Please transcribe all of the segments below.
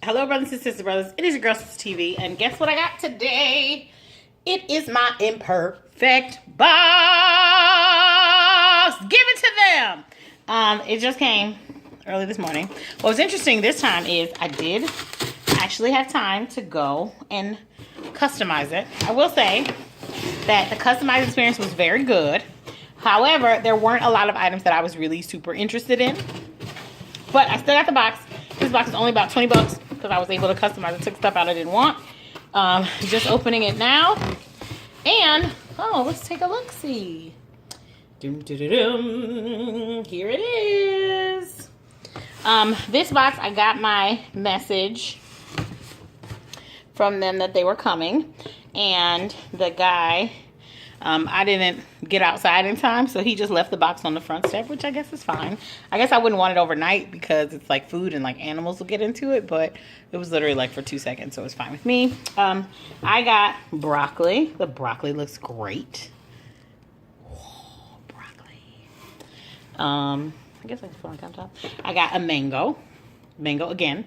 Hello, brothers and sisters, brothers. It is your girl, SistaTV, and guess what I got today? It is my Imperfect box. Give it to them. It just came early this morning. What was interesting this time is I did actually have time to go and customize it. I will say that the customized experience was very good. However, there weren't a lot of items that I was really super interested in. But I still got the box. This box is only about 20 bucks because I was able to customize it. Took stuff out I didn't want. Just opening it now. And, let's take a look-see. Here it is. This box, I got my message from them that they were coming. And the guy, I didn't get outside in time, so he just left the box on the front step, which I guess is fine. I guess I wouldn't want it overnight because it's like food and like animals will get into it, but it was literally like for 2 seconds, so it was fine with me. I got broccoli. The broccoli looks great. Whoa, broccoli. I guess I can put on top. I got a mango. Mango again,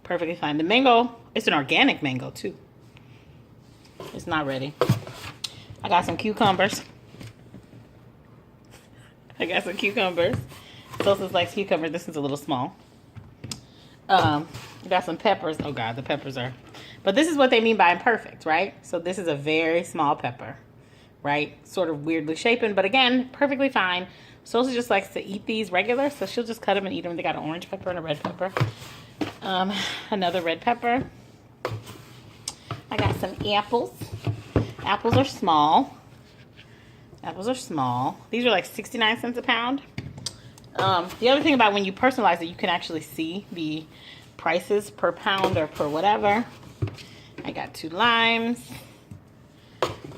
perfectly fine. The mango, it's an organic mango too. It's not ready. I got some cucumbers. Sosa's likes cucumbers. This is a little small. I got some peppers. Oh God, the peppers are. But this is what they mean by imperfect, right? So this is a very small pepper, right? Sort of weirdly shapen, but again, perfectly fine. Sosa just likes to eat these regular, so she'll just cut them and eat them. They got an orange pepper and a red pepper. Another red pepper. I got some apples. Apples are small. These are like 69 cents a pound. The other thing about when you personalize it, you can actually see the prices per pound or per whatever. I got 2 limes.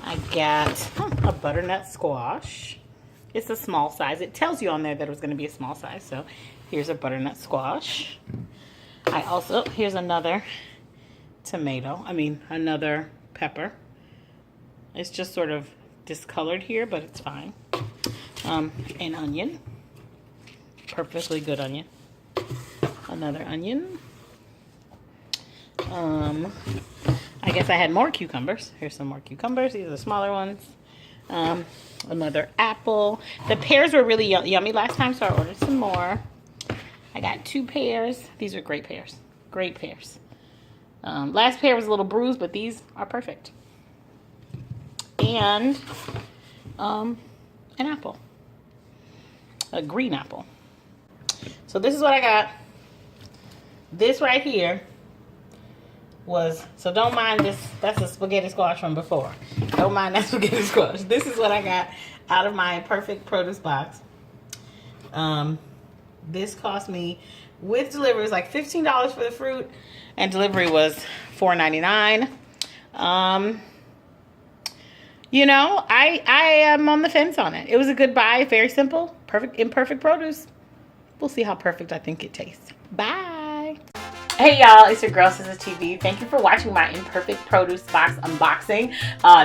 I got a butternut squash. It's a small size. It tells you on there that it was going to be a small size. So here's a butternut squash. Here's another another pepper. It's just sort of discolored here, but it's fine. An onion. Perfectly good onion. Another onion. I guess I had more cucumbers. Here's some more cucumbers. These are the smaller ones. Another apple. The pears were really yummy last time, so I ordered some more. I got 2 pears. These are great pears. Great pears. Last pear was a little bruised, but these are perfect. And an apple. A green apple. So this is what I got. This right here was, so don't mind this, that's a spaghetti squash from before. Don't mind that spaghetti squash. This is what I got out of my Imperfect produce box. This cost me, with delivery, it was like $15 for the fruit, and delivery was $4.99. You know, I am on the fence on it. It was a good buy, very simple, imperfect produce. We'll see how perfect I think it tastes. Bye. Hey y'all, it's your girl SistaTV. Thank you for watching my Imperfect produce box unboxing.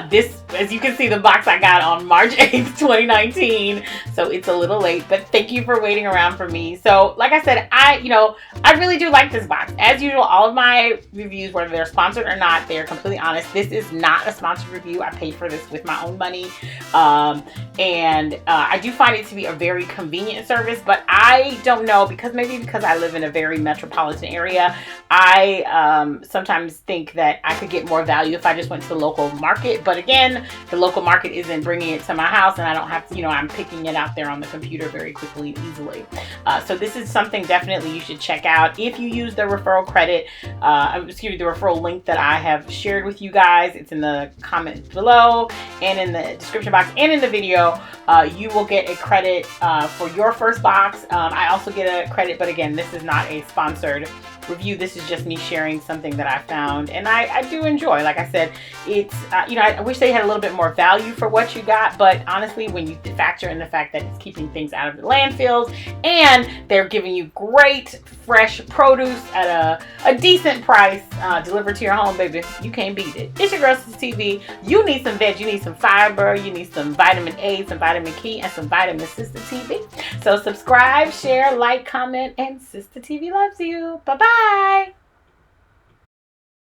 This, as you can see, the box I got on March 8th, 2019. So it's a little late, but thank you for waiting around for me. So like I said, I really do like this box. As usual, all of my reviews, whether they're sponsored or not, they're completely honest. This is not a sponsored review. I paid for this with my own money. I do find it to be a very convenient service, but I don't know, because I live in a very metropolitan area, I sometimes think that I could get more value if I just went to the local market. But again, the local market isn't bringing it to my house, and I don't have to, I'm picking it out there on the computer very quickly and easily. So this is something definitely you should check out if you use the referral credit, the referral link that I have shared with you guys. It's in the comments below and in the description box and in the video. You will get a credit for your first box. I also get a credit, but again, this is not a sponsored review. This is just me sharing something that I found and I do enjoy. Like I said, it's I wish they had a little bit more value for what you got, but honestly, when you factor in the fact that it's keeping things out of the landfills and they're giving you great fresh produce at a decent price delivered to your home, baby, you can't beat it. It's your girl SistaTV. You need some veg, you need some fiber, you need some vitamin A, some vitamin K, and some vitamin SistaTV. So subscribe, share, like, comment, and SistaTV loves you. Bye bye.